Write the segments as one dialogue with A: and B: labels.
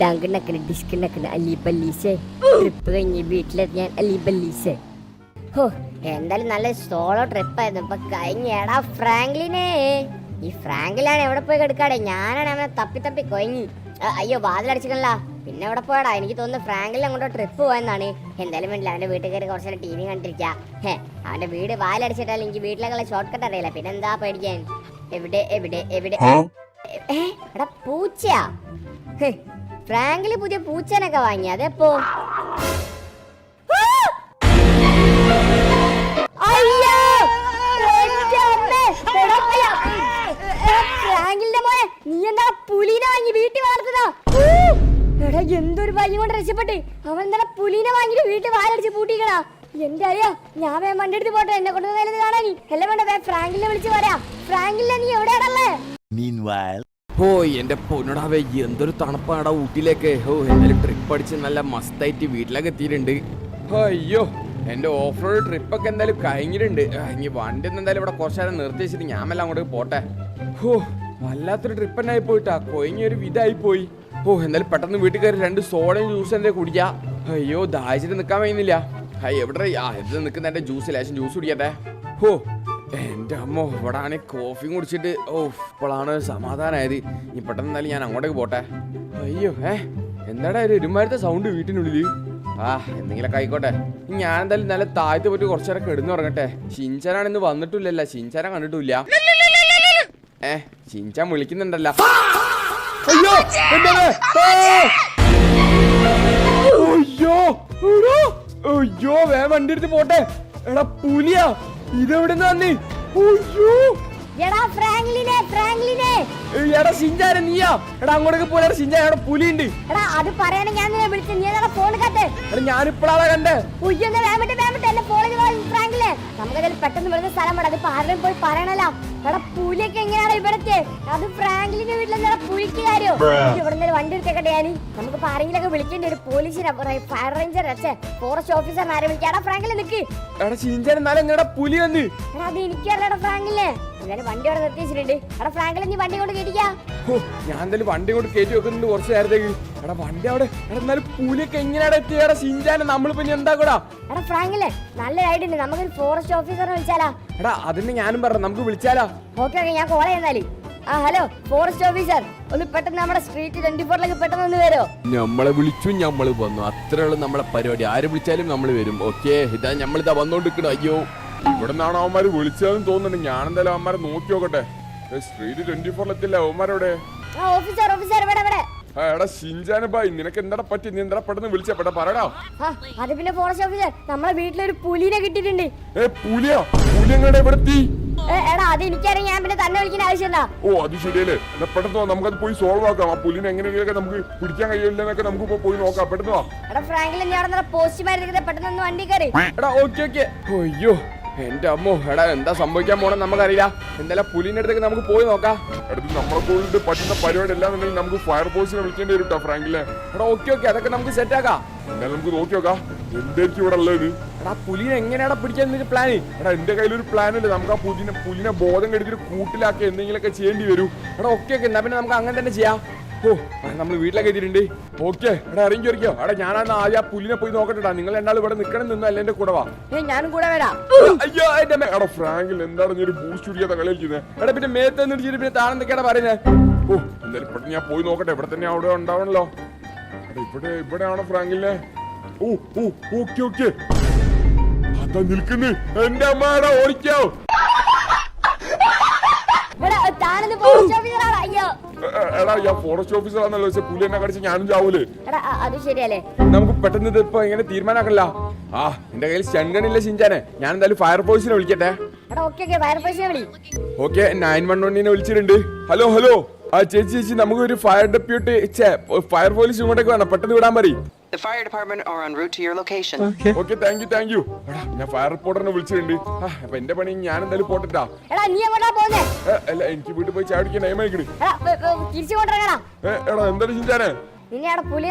A: ഡങ്കിണക്കിന് ഡിസ്കിണക്കിന് അലീബല്ലീസേ trip കഴിഞ്ഞ് വീട്ടിലെത്തി ഞാൻ അലീബല്ലീസേ. ഹോ, എന്തായാലും നല്ല സോളോ ട്രിപ്പായിരുന്നു. ഇപ്പൊ കഴിഞ്ഞ ഫ്രാങ്ക്ലിനെ, ഈ ഫ്രാങ്കിലാണ് എവിടെ പോയി കിടക്കാടെ? ഞാനാണ് അവനെ തപ്പി കൊയങ്ങി. അയ്യോ, വാതിലടിച്ചിക്കണല്ല. പിന്നെ എവിടെ പോയടാ? എനിക്ക് തോന്നുന്നു ഫ്രാങ്കിലിനെ അങ്ങോട്ടോ ട്രിപ്പ് പോയെന്നാണ്. എന്തായാലും വേണ്ടില്ല, അവന്റെ വീട്ടിൽ കയറി കുറച്ചു നേരം TV കണ്ടിരിക്കാം. അവന്റെ വീട് വാതിലടിച്ചിട്ടാലും എനിക്ക് വീട്ടിലേക്കുള്ള ഷോർട്ട് കട്ട് അറിയില്ല. പിന്നെ എന്താ പേടിക്കാൻ? എവിടെ എവിടെ എവിടെ? എടാ പൂച്ചയാ? ഫ്രാങ്കില് പുതിയ പൂച്ചനൊക്കെ വാങ്ങി. അതെപ്പോ? ഫ്രാങ്കിലിന്റെ മോനെ, നീ എന്താ പുലിനെ വാങ്ങി വീട്ടിൽ വളർത്തുന്നോ? എടാ, എന്തൊരു ഭാഗ്യം കൊണ്ട് രക്ഷപ്പെട്ട്. അവൻ എന്താ പുലിനെ വാങ്ങിട്ട് വീട്ടിൽ വാലടിച്ച് പൂട്ടിക്കടാ. എന്റെ അറിയാ, ഞാൻ വേഗം വണ്ടി എടുത്ത് പോട്ടെ. എന്നെ കൊണ്ട് വേലത് കാണാൻ എല്ലാം വേണ്ട. ഫ്രാങ്കിലിനെ വിളിച്ച് പറയാ. ഫ്രാങ്കിലിനെ നീ എവിടെയാണല്ലേ?
B: ഓ എന്റെ പൊന്നടാവേ, എന്തൊരു തണുപ്പാടാ ഊട്ടിയിലേക്ക്. ഓ, എന്തായാലും ട്രിപ്പ് അടിച്ച് നല്ല മസ്തായിട്ട് വീട്ടിലേക്ക് എത്തിയിട്ടുണ്ട്. അയ്യോ, എന്റെ ഓഫ് റോഡ് ട്രിപ്പൊക്കെ എന്തായാലും കഴിഞ്ഞിട്ടുണ്ട്. ഇനി വണ്ടി ഒന്നും എന്തായാലും ഇവിടെ കുറച്ചു നേരം നിർത്തി വെച്ചിട്ട് ഞാൻ എല്ലാം അങ്ങോട്ട് പോട്ടെ. ഓ, വല്ലാത്തൊരു ട്രിപ്പ് തന്നെ ആയി പോയിട്ടാ. കൊയങ്ങിയൊരു വിധായി പോയി. ഓ, എന്തായാലും പെട്ടെന്ന് വീട്ടിൽ കയറി 2 സോഡയും ജ്യൂസ് എന്താ കുടിക്കാ. അയ്യോ, ദാഹിച്ചിട്ട് നിൽക്കാൻ കഴിയുന്നില്ല. എവിടെ ഇത് നിൽക്കുന്ന എന്റെ ജ്യൂസ്, ലേശം ജ്യൂസ് കുടിക്കട്ടെ. ഓ എന്റെ അമ്മോ, ഇവിടെ ആണെങ്കിൽ കോഫിയും കുടിച്ചിട്ട് ഇപ്പോഴാണ് സമാധാനമായത്. ഇനി പെട്ടെന്ന് എന്തായാലും ഞാൻ അങ്ങോട്ടേക്ക് പോട്ടെ. അയ്യോ, എന്താടാ ഒരു ഒരുമാരത്തെ സൗണ്ട് വീട്ടിനുള്ളിൽ? എന്തെങ്കിലൊക്കെ ആയിക്കോട്ടെ. ഞാൻ എന്തായാലും നല്ല താഴത്ത് പോയിട്ട് കുറച്ചു നേരം കിടന്നുറങ്ങട്ടെ. ഷിൻചാനാണ് ഇന്ന് വന്നിട്ടില്ലല്ലോ. ഷിൻചാനെ കണ്ടിട്ടില്ല. ഷിൻചാൻ വിളിക്കുന്നുണ്ടല്ലോ. അയ്യോ, അയ്യോ, വേഗം വണ്ടി എടുത്ത് പോട്ടെ. എടാ പുലിയാ, ഇതെവിടെ നിന്ന്?
A: എടാ ഫ്രാങ്ക്ലിനെ, ഫ്രാങ്ക്ലിനെ.
B: എടാ ഷിൻചാനെ, നീയാ? എടാ അങ്ങോട്ടേക്ക് പോലെ ഷിൻചാൻ, അവിടെ പുലിയുണ്ട്.
A: എടാ അത് പറയാനാ ഞാൻ നിന്നെ വിളിച്ചത്. നീ എന്താ ഫോൺ കണ്ടേ?
B: എടാ ഞാനിപ്പോഴാണ് കണ്ടേ.
A: എന്നെ ഫോണിൽ ഫ്രാങ്കിലെ നമുക്കതിൽ പെട്ടെന്ന് വരുന്ന സ്ഥലം വേണം. അതിപ്പോ ആരുടെയും പോയി പറയണല്ലോ. എടാ പുലിയൊക്കെ എങ്ങനെയാണ് ഇവിടത്തെ? അത് ഫ്രാങ്കിലിന്റെ വീട്ടിലെന്താ പുലിക്ക് കാര്യം? ഇവിടെ നിന്ന് വണ്ടി എടുത്തേക്കട്ടെ. ഞാൻ നമുക്ക് ആരെങ്കിലൊക്കെ വിളിക്കേണ്ടി ഒരു പോലീസിനെ, ഫയർ റേഞ്ചർ, ഫോറസ്റ്റ് ഓഫീസറിനെ ആരെ വിളിക്കാം. എടാ ഫ്രാങ്കിലെ നിക്ക്.
B: എടാ ഷിൻചാൻ, എന്നാലും എങ്ങടാ പുലി വന്ന്?
A: എടാ അത് എനിക്കറിയാടാ ഫ്രാങ്കിലെ. എന്തായാലും വണ്ടി അവിടെ നിർത്തിച്ചിട്ടുണ്ട്. എടാ ഫ്രാങ്കിലെ, നീ വണ്ടി കൊണ്ട് കേട്ടിക്കാ.
B: ഞാൻ എന്തായാലും വണ്ടി കൊണ്ട് കയറ്റി വെക്കുന്നുണ്ട് കുറച്ച് നേരത്തേക്ക്. എടാ വണ്ടി അവിടെ. എന്നാലും പുലിയൊക്കെ എങ്ങനെയാണ് എത്തിയടാ ഷിൻചാനെ? നമ്മളിപ്പോ എന്താ കൂടാ?
A: എടാ ഫ്രാങ്കിലെ, നല്ല ഐഡിയ ഉണ്ട്. നമുക്കൊരു ഫോറസ്റ്റ് ഓഫീസറിനെ വിളിച്ചാലാ?
B: എടാ അതിന് ഞാനും പറഞ്ഞു, നമുക്ക് വിളിച്ചാലോ?
A: ഓക്കെ, ഞാൻ കോൾ ചെയ്യുന്നാല്. ഹലോ ഫോറസ്റ്റ് ഓഫീസർ, ഒന്ന് പെട്ടെന്ന് നമ്മുടെ സ്ട്രീറ്റ് 24ലേക്ക് പെട്ടെന്ന് ഒന്ന് വരോ?
B: നമ്മളെ വിളിച്ചു, നമ്മള് വന്നു. അത്രയുള്ള നമ്മളെ പരിപാടി. ആര് വിളിച്ചാലും നമ്മൾ വരും. ഓക്കെ, ഇതാ നമ്മളിതാ വന്നോണ്ടിരിക്കണം. അയ്യോ,
C: ഇവിടെ നിന്നാണ് അവന്മാര് വിളിച്ചതെന്ന് തോന്നുന്നുണ്ട്. ഞാൻ എന്തായാലും അവന്മാരെ നോക്കി നോക്കട്ടെ. സ്ട്രീറ്റ് 24 അവന്മാരോടെ?
A: ഓഫീസർ, ഓഫീസർ ഇവിടെ ഇവിടെ.
C: എടാ ഷിൻചാനെ ബായ്, നിനക്ക് എന്താ പറ്റി? നീ എന്താ പെട്ടെന്ന് വിളിച്ചാ? പെട്ടെന്ന് പറയടാ.
A: അത് പിന്നെ ഫോറസ്റ്റ് ഓഫീസർ, നമ്മളെ വീട്ടിലൊരു പുലിനെ കിട്ടിയിട്ടുണ്ട്.
C: പുലിയാ? പുലി എങ്ങനെ ഇവിടെ എത്തി?
A: എടാ അത് എനിക്കറിയാം. ഞാൻ പിന്നെ തന്നെ വിളിക്കുന്ന ആവശ്യമില്ല.
C: ഓ അത് ശരിയല്ലേ. എന്നാ പെട്ടെന്ന് നമുക്കത് പോയി സോൾവ് ആക്കാം. ആ പുലിനെ എങ്ങനെയൊക്കെ നമുക്ക് പിടിക്കാൻ കഴിയില്ലെന്നൊക്കെ നമുക്ക് പോയി നോക്കാം. പെട്ടെന്ന് വാ.
A: എടാ ഫ്രാങ്കിലെ, ഞാൻ പോസ്റ്റുമാരെ പെട്ടെന്ന് വണ്ടി കയറി.
B: എടാ ഓക്കെ ഓക്കെ. അയ്യോ എന്റെ അമ്മോ, എടാ എന്താ സംഭവിക്കാൻ പോണെന്ന് നമുക്കറിയില്ല. എന്തായാലും പുലിന്റെ അടുത്തേക്ക് നമുക്ക് പോയി നോക്കാം.
C: അടുത്ത് നമ്മളെ കൊണ്ട് പറ്റുന്ന പരിപാടി എല്ലാം നമുക്ക് ഫയർഫോഴ്സിനെ വിളിക്കേണ്ടി വരും കേട്ടോ ഫ്രാങ്കിലെ.
B: എടാ ഓക്കെ ഓക്കെ, അതൊക്കെ നമുക്ക് സെറ്റ് ആക്കാം.
C: എന്നാലും നമുക്ക് നോക്കി നോക്കാം എന്തായിരിക്കും ഇവിടെ ഉള്ളത്.
B: എടാ പുലിനെ എങ്ങനെയാടാ പിടിക്കാൻ പ്ലാന്?
C: എടാ എന്റെ കയ്യിലൊരു പ്ലാൻ ഇല്ല. നമുക്ക് ആ പുലിനെ ബോധം കെടുത്തിട്ട് കൂട്ടിലാക്കി എന്തെങ്കിലുമൊക്കെ ചെയ്യേണ്ടി വരും.
B: എടാ ഓക്കെ ഓക്കെ, എന്നാ പിന്നെ നമുക്ക് അങ്ങനെ തന്നെ ചെയ്യാം. ഓ നമ്മൾ വീട്ടിലേക്ക് എത്തിയിട്ടുണ്ട്.
C: ഓക്കെ, എടാ ഇറങ്ങി വരിക്കോ. എടാ ഞാനാണ് ആദ്യം ആ പുലിനെ പോയി നോക്കട്ടെടാ. നിങ്ങൾ രണ്ടാൾ ഇവിടെ നിൽക്കണം നിന്നോ, അല്ല എന്റെ കൂടെ വാ.
A: ഞാനും കൂടെ വരാം.
C: അയ്യോ എടാ ഫ്രാങ്കിൽ എന്താണ് നീ ഒരു ബൂസ്റ്റ് കുടിക്കാത്ത കളിക്കുന്നത്?
B: എടാ പിന്നെ മേത്ത് നിർത്തിയിട്ട് പിന്നെ താഴെന്തൊക്കെയാണ് പറയുന്നത്?
C: ഓ എന്തായാലും പെട്ടെന്ന് ഞാൻ പോയി നോക്കട്ടെ. ഇവിടെ തന്നെ അവിടെ ഉണ്ടാവണല്ലോ. ഇവിടെയാണോ ഫ്രാങ്കിലെ? ഓ ഓ ഓക്കെ ഓക്കെ, അതാ നിൽക്കുന്നു. എന്റെ അമ്മയുടെ ഓടിക്കോ. എടാ ഞാൻ ഫോറസ്റ്റ് ഓഫീസർ ആണല്ലോ. പുലി എന്നെ കടിച്ച് ഞാനും ചാവൂലേ?
A: അത് ശരിയല്ലേ.
B: നമുക്ക് പെട്ടെന്ന് ഇത് ഇപ്പൊ എങ്ങനെ തീരുമാനാക്കല്ല. എന്റെ കയ്യിൽ സ്റ്റണ്ടില്ല ഷിൻചാനെ. ഞാൻ എന്തായാലും ഫയർഫോഴ്സിനെ വിളിക്കട്ടെ. ഓക്കെ, 911 വിളിച്ചിട്ടുണ്ട്. ഹലോ ഹലോ, ചേച്ചി നമുക്ക് ഒരു ഫയർ ഡെപ്യൂട്ടി ഫയർഫോഴ്സ് ഇങ്ങോട്ടേക്ക് വേണം. പെട്ടെന്ന് വിടാൻ പറയും.
D: The fire department are en route to your location.
C: Okay, thank you. ഞാൻ ഫയർ റിപ്പോർട്ടറിനെ വിളിച്ചിട്ടുണ്ട്. അപ്പൊ എന്റെ പണി ഞാൻ എന്തായാലും പോട്ടെട്ടാ. അല്ല എനിക്ക് വീട്ടിൽ പോയി ചാടിക്കാൻ ടൈം ആയിക്കണ്. എടാ എന്താണ് ഷിൻചാനെ?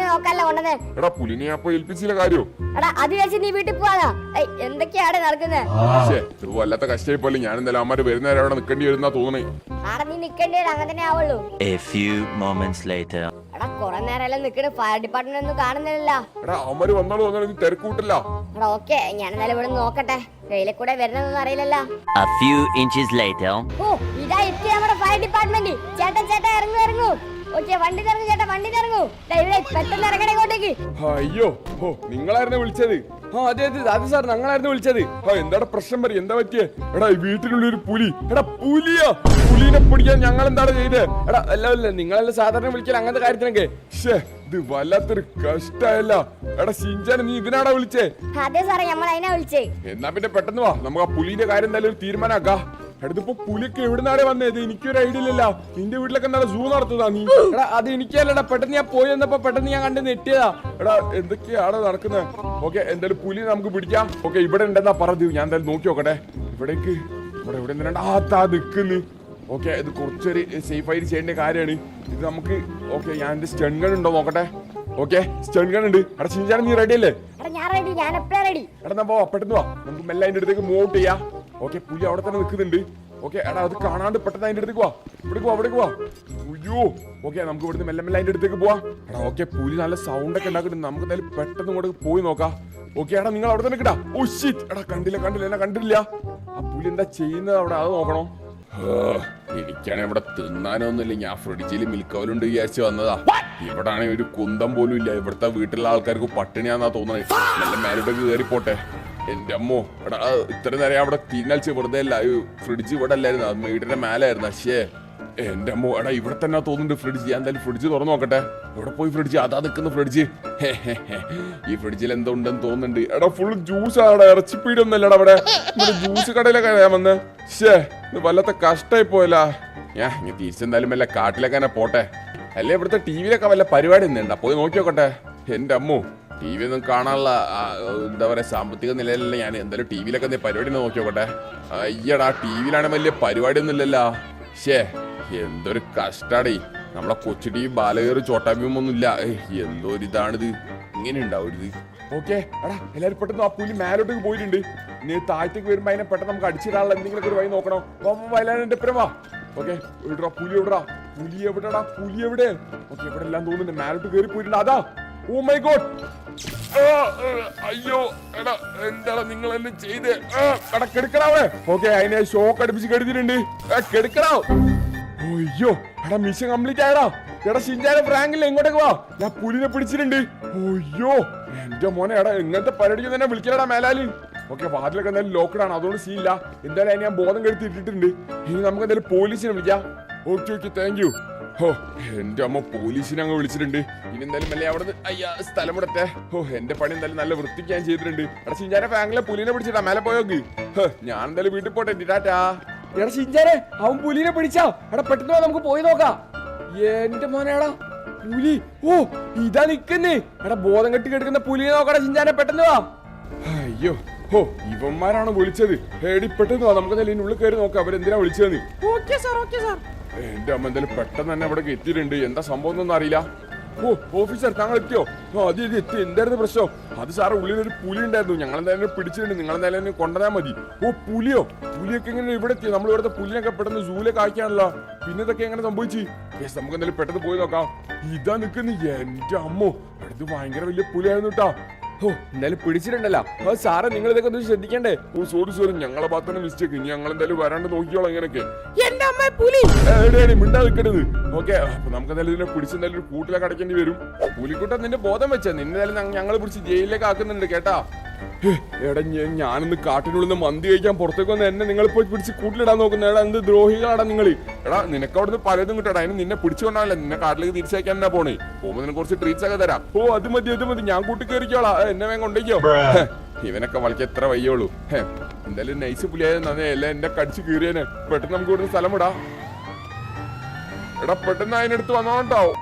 C: എടാ പുലിനെ അപ്പൊ ഏൽപ്പിച്ചില്ല കാര്യം.
A: എന്തൊക്കെയാണ് നടക്കുന്നത്?
C: ഇത് വല്ലാത്ത കഷ്ടായി പോലെ. ഞാൻ എന്തായാലും അമ്മമാര് വരുന്നവരെ അവിടെ നിൽക്കേണ്ടി വരുന്നാ തോന്നണേ.
A: A few moments later. എടാ കൊറേ നേരം നിക്കണ്, ഫയർ ഡിപ്പാർട്ട്മെന്റ് ഒന്നും കാണുന്നില്ലല്ലോ.
C: എടാ അവന്മാര് വന്നോളൂ നീ തിരക്കൂട്ടില്ല.
A: എടാ ഓക്കെ, ഞാൻ എന്തായാലും ഇവിടെ നോക്കട്ടെ, വെയിലെ കൂടെ വരുന്നതൊന്നും അറിയില്ലല്ലോ.
E: A few inches later.
A: ഓ ഇതാ എത്തി നമ്മുടെ ഫയർ ഡിപ്പാർട്ട്മെന്റ്. ചേട്ടാ ചേട്ടാ ഇറങ്ങൂ. ഓക്കെ വണ്ടി ഇറങ്ങും ചേട്ടാ, വണ്ടി ഇറങ്ങൂ. ഇവിടെ പെട്ടെന്ന് ഇറങ്ങണേ ഇങ്ങോട്ടേക്ക്.
C: അയ്യോ ഓ നിങ്ങളായിരുന്നു വിളിച്ചത്?
B: അതെ സാർ, ഞങ്ങളായിരുന്നു വിളിച്ചത്.
C: എന്താടാ പ്രശ്നം പറയും, എന്താ പറ്റിയേ? എടാ ഈ വീട്ടിനുള്ളിൽ ഒരു പുലി. എടാ പുലിയാ? പുലിനെ പിടിക്കാൻ ഞങ്ങൾ എന്താണ് ചെയ്തേ?
B: എടാ അല്ല നിങ്ങളല്ല സാധാരണ വിളിക്കൽ അങ്ങനത്തെ കാര്യത്തിനൊക്കെ.
C: ഇത് വല്ലാത്തൊരു കഷ്ടയല്ല. എടാ ഷിൻചാനെ നീ ഇതിനാടാ വിളിച്ചേ?
A: അതെ സാറേ, നമ്മൾ അതിനാ വിളിച്ചേ.
C: എന്നാ പിന്നെ പെട്ടെന്ന് വാ, നമുക്ക് ആ പുലിന്റെ കാര്യം എന്തായാലും ഒരു തീരുമാനാക്കാ. എടുത്തിപ്പോ പുലിയൊക്കെ എവിടുന്നാടെ വന്നത്? എനിക്കൊരു ഐഡിയ ഇല്ലല്ലോ. നിന്റെ വീട്ടിലൊക്കെ എന്താ സൂ നടത്തുന്നതാ നീ?
B: എടാ അത് എനിക്കല്ലടാ, പെട്ടെന്ന് ഞാൻ പോയി വന്നപ്പോ പെട്ടെന്ന് ഞാൻ കണ്ട് നെറ്റിയതാ.
C: എടാ എന്തൊക്കെയാണ് നടക്കുന്നത്? ഓക്കെ എന്തായാലും പുലി നമുക്ക് പിടിക്കാം. ഓക്കെ ഇവിടെ ഉണ്ടെന്നാ പറഞ്ഞത്, ഞാൻ എന്തായാലും നോക്കി നോക്കട്ടെ. ഇവിടെ നിൽക്കുന്നു. ഓക്കെ ഇത് കുറച്ചൊരു സേഫ് ആയിട്ട് ചെയ്യേണ്ട കാര്യമാണ് ഇത് നമുക്ക്. ഓക്കെ ഞാൻ എന്റെ സ്റ്റൺ ഗൺ ഉണ്ടോ നോക്കട്ടെ. ഓക്കെ സ്റ്റൺ ഗൺ ഉണ്ട്. എടാ ഷിൻചാൻ നീ റെഡി അല്ലേ? എടാ എന്നാ പോവാ, പെട്ടെന്ന് വാ, നമുക്ക് മെല്ലെ അതിന്റെ അടുത്തേക്ക് മൂവ് ഔട്ട് ചെയ്യാം. ഓക്കെ പുലി അവിടെ തന്നെ നിൽക്കുന്നുണ്ട്. ഓക്കെ എടാ അത് കാണാണ്ട് പെട്ടെന്ന് അതിന്റെ അടുത്തേക്ക് വാ, ഇവിടേക്ക് വാ. അയ്യോ ഓക്കെ നമുക്ക് ഇവിടുന്ന് മെല്ലെ അതിന്റെ അടുത്തേക്ക് പോവാം. എടാ ഓക്കെ പുലി നല്ല സൗണ്ട് ഒക്കെ ഉണ്ടാക്കുന്നുണ്ട്, നമുക്ക് എന്തായാലും പെട്ടെന്ന് ഇങ്ങോട്ട് പോയി നോക്കാം. ഓക്കെ എടാ നിങ്ങൾ അവിടെ തന്നെ കിട്ടാ. ഓ ഷിറ്റ്, എടാ എന്നെ കണ്ടില്ല. ആ പുലി എന്താ ചെയ്യുന്നത് അവിടെ, അത് നോക്കണോ? എനിക്കാണെങ്കിൽ ഇവിടെ തിന്നാനൊന്നുമില്ല, ഞാൻ ഫ്രിഡ്ജിൽ മിൽക്കവലുണ്ട് വിചാരിച്ച് വന്നതാ. ഇവിടെ ആണെങ്കിൽ ഒരു കുന്തം പോലും ഇല്ല. ഇവിടുത്തെ വീട്ടിലുള്ള ആൾക്കാർക്ക് പട്ടിണിയാന്നാ തോന്നുന്നത്. നല്ല മേലോട്ടേക്ക് കയറി പോട്ടെ. എന്റെ അമ്മോ എടാ ഇത്ര നേരം അവിടെ തീരുമാനിച്ച് വെറുതെ അല്ല, ഫ്രിഡ്ജ് ഇവിടെ അല്ലായിരുന്നു, അത് വീടിന്റെ മേലായിരുന്നു. പക്ഷേ എന്റെ അമ്മോ എടാ ഇവിടെ തന്നെ തോന്നുന്നുണ്ട് ഫ്രിഡ്ജ്. ഞാൻ എന്തായാലും ഫ്രിഡ്ജ് തുറന്നു നോക്കട്ടെ. ഇവിടെ പോയി ഫ്രിഡ്ജ്, അതാ നിൽക്കുന്ന ഫ്രിഡ്ജ്. ഈ ഫ്രിഡ്ജിൽ എന്തോ ഉണ്ടെന്ന് തോന്നുന്നുണ്ട്. എടാ ഫുൾ ജ്യൂസ് ആണ്, ഇറച്ചിപ്പീടൊന്നല്ലടാ അവിടെ. ജ്യൂസ് കടയിലൊക്കെ ഞാൻ വന്ന്. ശേ ഇത് വല്ലാത്ത കഷ്ടായി പോയല്ല. ഞാൻ തിരിച്ചെന്തായാലും വല്ല കാട്ടിലൊക്കെ തന്നെ പോട്ടെ. അല്ലേ ഇവിടുത്തെ ടി വിയിലൊക്കെ വല്ല പരിപാടി ഒന്നുണ്ടാ, പോയി നോക്കി നോക്കട്ടെ. എന്റെ അമ്മോ ടി വി ഒന്നും കാണാനുള്ള എന്താ പറയാ സാമ്പത്തിക നിലയിലല്ല ഞാൻ. എന്തായാലും ടി വിയിലൊക്കെ എന്തെങ്കിലും പരിപാടി ഒന്ന് നോക്കി നോക്കട്ടെ. അയ്യടാ ടി വിയിലാണെങ്കിൽ വലിയ പരിപാടി ഒന്നും ഇല്ലല്ലോ. ശേ എന്തൊരു കഷ്ടാടേ, നമ്മളെ കൊച്ചു ടി വി ബാലകേറ് ചോട്ടാഭീം ഒന്നും ഇല്ല. എന്തോ ഒരു ഇതാണിത്, ഇങ്ങനെ ഉണ്ടാവും ഇത്. ഓക്കെ എടാ എല്ലാരും പെട്ടെന്ന് ആ പുലി മേലോട്ടേക്ക് പോയിട്ടുണ്ട്. ഇനി താഴത്തേക്ക് വരുമ്പോ അതിനെ പെട്ടെന്ന് നമുക്ക് അടിച്ചിടാനുള്ള എന്തെങ്കിലും ഒരു വഴി നോക്കണം. വയലാന്റെ എപ്പുറം വാ. ഓക്കെ എവിടാ പുലി എവിടെ? ഓക്കെ ഇവിടെ എല്ലാം തോന്നുന്നുണ്ട്, മേലോട്ട് കയറി പോയിട്ടുണ്ട്. അതാ ഓ മൈ ഗോഡ്. അയ്യോ എടാ എന്താടാ നിങ്ങൾ എന്നെ ചെയ്ത്? എടാ കെടുക്കണാവേ. ഓക്കെ അതിനെ ഷോക്ക് അടുപ്പിച്ച് കെടുത്തിട്ടുണ്ട്. കെടുക്കണോ? അയ്യോ എടാ മിഷൻ കംപ്ലീറ്റ് ആയടാ. എടാ ഷിൻചാനെ ഫ്രാങ്കിലെ എങ്ങോട്ടേക്ക് വാ, ഞാൻ പുലിനെ പിടിച്ചിട്ടുണ്ട്. അയ്യോ എന്റെ മോനെ എടാ ഇങ്ങനത്തെ പരിപാടിക്ക് തന്നെ വിളിക്കലടാ മേലാല്. ഓക്കെ വാതിലൊക്കെ എന്തായാലും ലോക്ക്ഡ് ആണ്, അതുകൊണ്ട് സീല്ല. എന്തായാലും അതിന് ഞാൻ ബോധം കെടുത്തി ഇട്ടിട്ടുണ്ട്. ഇനി നമുക്ക് എന്തായാലും പോലീസിനെ വിളിക്കാം. Okay thank you. ഓ എന്റെ അമ്മ പോലീസിനെ അങ്ങ് വിളിച്ചിട്ടുണ്ട്. ഇനി എന്തായാലും അല്ലേ അവിടെ സ്ഥലം ഇടത്തെ. ഓ എന്റെ പണി എന്തായാലും നല്ല വൃത്തിക്ക് ഞാൻ ചെയ്തിട്ടുണ്ട്. എടാ ഷിൻചാനെ ഫ്രാങ്കിലെ പുലിനെ പിടിച്ചിട്ടാ മേലെ പോയോക്ക്. ഞാൻ എന്തായാലും വീട്ടിൽ പോട്ടെ. ടാറ്റാ.
B: എടാ ഷിൻചാനെ അവൻ പുലിനെ പിടിച്ചാ? എടാ പെട്ടെന്ന് നമുക്ക് പോയി നോക്കാം. എന്റെ മോനെടാ പുലി. ഓ ഇതാ നിക്കുന്നേ. എടാ ബോധം കെട്ടി കിടക്കുന്ന പുലിയെ നോക്കടാ ഷിൻചാനെ, പെട്ടെന്ന് വാ.
C: അയ്യോ ഓ ഇവന്മാരാണ് വിളിച്ചത്. എടി പെട്ടെന്ന് വാ, നമുക്ക് എന്തായാലും ഉള്ളിൽ കയറി നോക്കാം അവരെന്തിനാ വിളിച്ചതെന്ന്. എന്റെ അമ്മ എന്തായാലും പെട്ടെന്ന് തന്നെ ഇവിടെ എത്തിയിട്ടുണ്ട്. എന്താ സംഭവം എന്നൊന്നും അറിയില്ല. ഓ ഓഫീസർ താങ്കൾ എത്തിയോ? അത് എത്തി. എന്തായിരുന്നു പ്രശ്നം? അത് സാറ് ഉള്ളിലൊരു പുലി ഉണ്ടായിരുന്നു, ഞങ്ങൾ എന്തായാലും പിടിച്ചിട്ടുണ്ട്. നിങ്ങൾ എന്തായാലും കൊണ്ടുവരാൻ മതി. ഓ പുലിയൊക്കെ എങ്ങനെ ഇവിടെ എത്തി? നമ്മൾ ഇവിടുത്തെ പുലിനൊക്കെ പെട്ടെന്ന് സൂലേക്ക് ആക്കിയാണല്ലോ. പിന്നെ ഇതൊക്കെ എങ്ങനെ സംഭവിച്ചു? നമുക്ക് എന്തായാലും പെട്ടെന്ന് പോയി നോക്കാം. ഇതാ നിൽക്കുന്നു. എന്റെ അമ്മോ ഇത് ഭയങ്കര വലിയ പുലിയായിരുന്നു കേട്ടോ.
B: ഓ എന്തായാലും പിടിച്ചിട്ടുണ്ടല്ലോ. സാറേ നിങ്ങൾ ഇതൊക്കെ ഒന്ന് ശ്രദ്ധിക്കണ്ടേ?
C: ഓ സോറി ഞങ്ങളെ ഭാഗത്ത് മിസ്റ്റേക്ക്. ഇനി ഞങ്ങൾ എന്തായാലും വരാണ്ട് നോക്കിയോളാം ഇങ്ങനെയൊക്കെ.
B: എന്റെ അമ്മ പുലി
C: മിണ്ടാ നിൽക്കരുത്. ഓക്കെ അപ്പൊ നമുക്ക് എന്തായാലും ഇതിനെ പിടിച്ചെന്തായാലും ഒരു കൂട്ടിലൊക്കെ അടയ്ക്കേണ്ടി വരും. പുലിക്കൂട്ടം നിന്റെ ബോധം വെച്ചാ നിന്നെ ഞങ്ങൾ പിടിച്ച് ജയിലിലേക്ക് ആക്കുന്നുണ്ട് കേട്ടാ. എടാ ഞാനിന്ന് കാട്ടിനുള്ളിൽ നിന്ന് മന്തി കഴിക്കാൻ പുറത്തേക്ക് വന്ന് എന്നെ നിങ്ങൾ പോയി പിടിച്ച് കൂട്ടിലിടാൻ നോക്കുന്ന എടാ എന്ത് ദ്രോഹികളാടാ നിങ്ങൾ. എടാ നിനക്ക് അവിടുന്ന് പലതും കിട്ടടാ. അതിന് നിന്നെ പിടിച്ചുകൊണ്ടാണല്ലോ നിന്നെ കാട്ടിലേക്ക് തിരിച്ചയക്കാൻ എന്നാ പോണേ. പോകുമ്പോ നിനക്ക് കുറച്ച് ട്രീറ്റ്സ് ഒക്കെ തരാം. ഓ അത് മതി ഞാൻ കൂട്ടി കയറിക്കോളാം. എന്നെ വേഗം കൊണ്ടേക്കോ. ഇവനൊക്കെ വളയ്ക്ക് എത്ര വയ്യോളൂ. എന്തായാലും നൈസ് പുലിയായത് നന്നേ അല്ല എന്റെ കടിച്ച് കീറിയനെ. പെട്ടെന്ന് നമുക്ക് ഇവിടുന്ന് സ്ഥലം വിടാം. എടാ പെട്ടെന്ന് അതിനടുത്ത് വന്നോണ്ടാവും.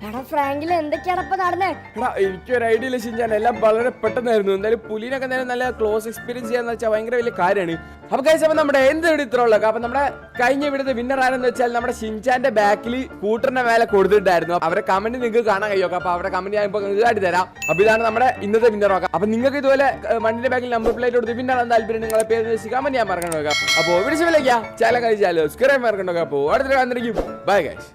A: എടാ ഫ്രാങ്കില് എന്തൊക്കെയാണ് ഇപ്പൊ നടന്നേ?
B: എടാ എനിക്കൊരു ഐഡിയ ഇല്ല ഷിൻചാൻ, എല്ലാം വളരെ പെട്ടെന്നായിരുന്നു. എന്തായാലും പുലിനൊക്കെ എന്തായാലും നല്ല ക്ലോസ് എക്സ്പീരിയൻസ് ചെയ്യാന്ന് വെച്ചാൽ ഭയങ്കര വലിയ കാര്യമാണ്. അപ്പൊ കഴിച്ചപ്പോ നമ്മുടെ എന്ത് ഇവിടെ ഇത്ര ഉള്ളു. അപ്പൊ നമ്മുടെ കഴിഞ്ഞ ഇവിടുത്തെ വിന്നർ ആരെന്ന് വെച്ചാൽ നമ്മുടെ ഷിൻചാന്റെ ബാക്കിൽ കൂട്ടറിന്റെ മേലെ കൊടുത്തിട്ടുണ്ടായിരുന്നു. അവരെ കമന്റ് നിങ്ങൾക്ക് കാണാൻ കഴിയും. അപ്പൊ അവരുടെ കമന്റ് ഞാൻ ഇപ്പൊ കാട്ടി തരാം. അപ്പൊ ഇതാണ് നമ്മുടെ ഇന്നത്തെ വിന്നർ നോക്കാം. അപ്പൊ നിങ്ങൾക്ക് ഇതുപോലെ വണ്ടിന്റെ ബാക്കിൽ നമ്പർ പ്ലേറ്റ് കൊടുത്ത് വിന്നർ ആണെന്ന് താല്പര്യം നിങ്ങളെ പേര് കമന്റ് ഞാൻ മറക്കണ്ട നോക്കാം. അപ്പൊ വിളിച്ചു വിളിക്കാം ചാല കഴിച്ചാലോ സ്ക്രീൻ മറക്കണ്ട നോക്കാം. അപ്പോ അടുത്ത വന്നിരിക്കും. Bye guys.